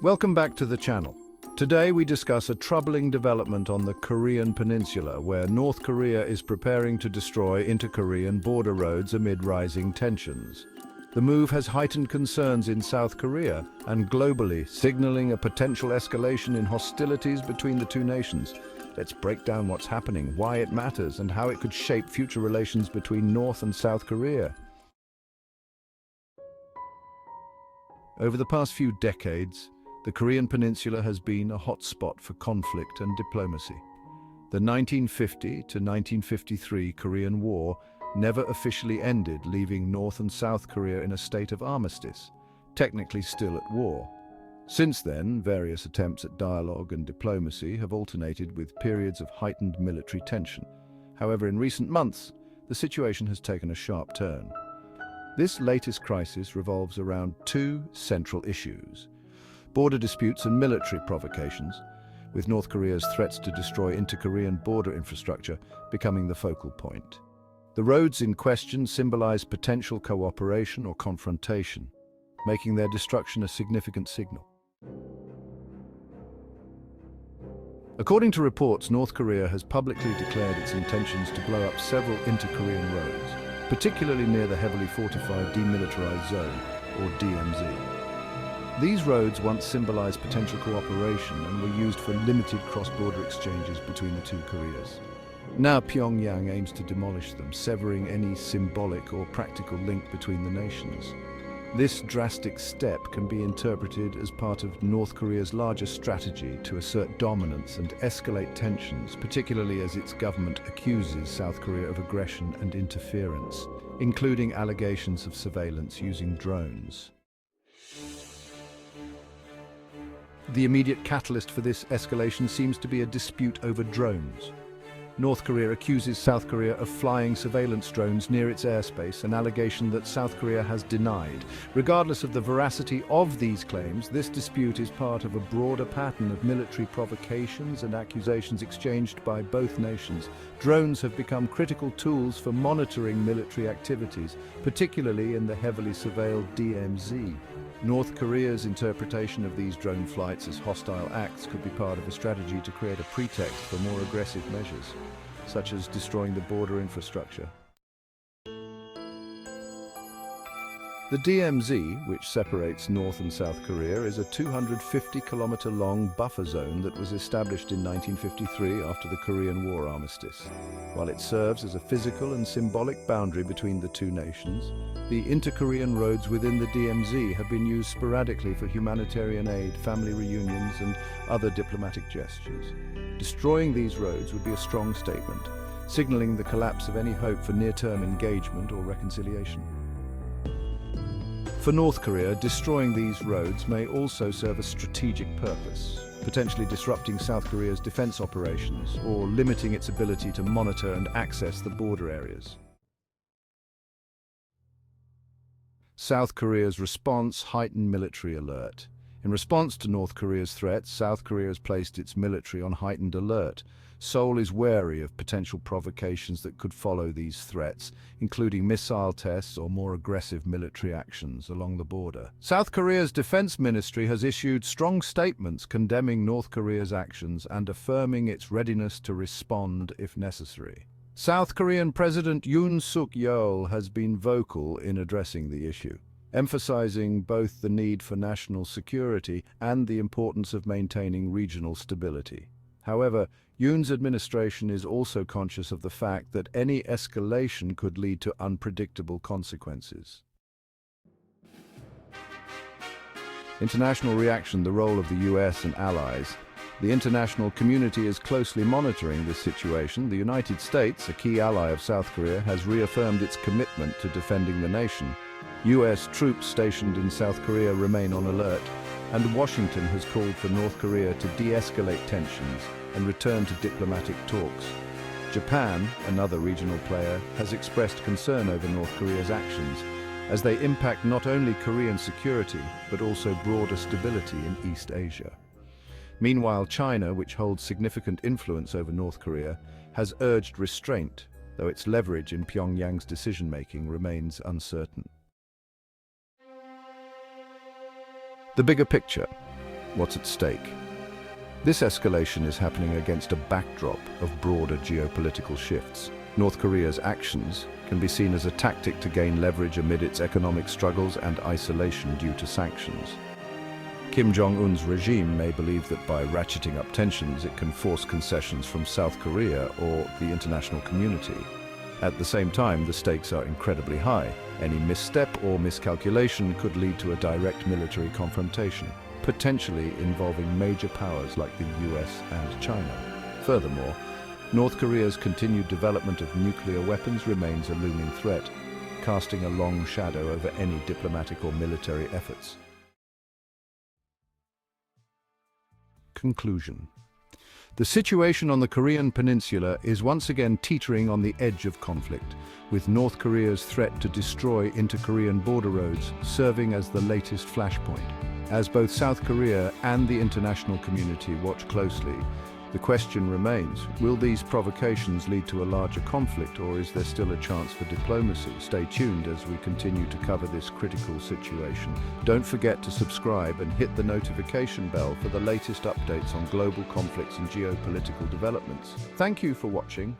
Welcome back to the channel. Today we discuss a troubling development on the Korean Peninsula, where North Korea is preparing to destroy inter-Korean border roads amid rising tensions. The move has heightened concerns in South Korea and globally, signaling a potential escalation in hostilities between the two nations. Let's break down what's happening, why it matters, and how it could shape future relations between North and South Korea. Over the past few decades, the Korean Peninsula has been a hotspot for conflict and diplomacy. The 1950 to 1953 Korean War never officially ended, leaving North and South Korea in a state of armistice, technically still at war. Since then, various attempts at dialogue and diplomacy have alternated with periods of heightened military tension. However, in recent months, the situation has taken a sharp turn. This latest crisis revolves around two central issues: border disputes and military provocations, with North Korea's threats to destroy inter-Korean border infrastructure becoming the focal point. The roads in question symbolize potential cooperation or confrontation, making their destruction a significant signal. According to reports, North Korea has publicly declared its intentions to blow up several inter-Korean roads, particularly near the heavily fortified Demilitarized Zone, or DMZ. These roads once symbolized potential cooperation and were used for limited cross-border exchanges between the two Koreas. Now Pyongyang aims to demolish them, severing any symbolic or practical link between the nations. This drastic step can be interpreted as part of North Korea's larger strategy to assert dominance and escalate tensions, particularly as its government accuses South Korea of aggression and interference, including allegations of surveillance using drones. The immediate catalyst for this escalation seems to be a dispute over drones. North Korea accuses South Korea of flying surveillance drones near its airspace, an allegation that South Korea has denied. Regardless of the veracity of these claims, this dispute is part of a broader pattern of military provocations and accusations exchanged by both nations. Drones have become critical tools for monitoring military activities, particularly in the heavily surveilled DMZ. North Korea's interpretation of these drone flights as hostile acts could be part of a strategy to create a pretext for more aggressive measures, such as destroying the border infrastructure. The DMZ, which separates North and South Korea, is a 250-kilometer-long buffer zone that was established in 1953 after the Korean War armistice. While it serves as a physical and symbolic boundary between the two nations, the inter-Korean roads within the DMZ have been used sporadically for humanitarian aid, family reunions, and other diplomatic gestures. Destroying these roads would be a strong statement, signaling the collapse of any hope for near-term engagement or reconciliation. For North Korea, destroying these roads may also serve a strategic purpose, potentially disrupting South Korea's defense operations or limiting its ability to monitor and access the border areas. South Korea's response: heightened military alert. In response to North Korea's threats, South Korea has placed its military on heightened alert. Seoul is wary of potential provocations that could follow these threats, including missile tests or more aggressive military actions along the border. South Korea's defense ministry has issued strong statements condemning North Korea's actions and affirming its readiness to respond if necessary. South Korean President Yoon Suk-yeol has been vocal in addressing the issue, emphasizing both the need for national security and the importance of maintaining regional stability. However, Yoon's administration is also conscious of the fact that any escalation could lead to unpredictable consequences. International reaction: the role of the US and allies. The international community is closely monitoring this situation. The United States, a key ally of South Korea, has reaffirmed its commitment to defending the nation. US troops stationed in South Korea remain on alert, and Washington has called for North Korea to de-escalate tensions and return to diplomatic talks. Japan, another regional player, has expressed concern over North Korea's actions, as they impact not only Korean security, but also broader stability in East Asia. Meanwhile, China, which holds significant influence over North Korea, has urged restraint, though its leverage in Pyongyang's decision-making remains uncertain. The bigger picture. What's at stake? This escalation is happening against a backdrop of broader geopolitical shifts. North Korea's actions can be seen as a tactic to gain leverage amid its economic struggles and isolation due to sanctions. Kim Jong-un's regime may believe that by ratcheting up tensions, it can force concessions from South Korea or the international community. At the same time, the stakes are incredibly high. Any misstep or miscalculation could lead to a direct military confrontation, potentially involving major powers like the US and China. Furthermore, North Korea's continued development of nuclear weapons remains a looming threat, casting a long shadow over any diplomatic or military efforts. Conclusion. The situation on the Korean Peninsula is once again teetering on the edge of conflict, with North Korea's threat to destroy inter-Korean border roads serving as the latest flashpoint. As both South Korea and the international community watch closely, the question remains, will these provocations lead to a larger conflict, or is there still a chance for diplomacy? Stay tuned as we continue to cover this critical situation. Don't forget to subscribe and hit the notification bell for the latest updates on global conflicts and geopolitical developments. Thank you for watching.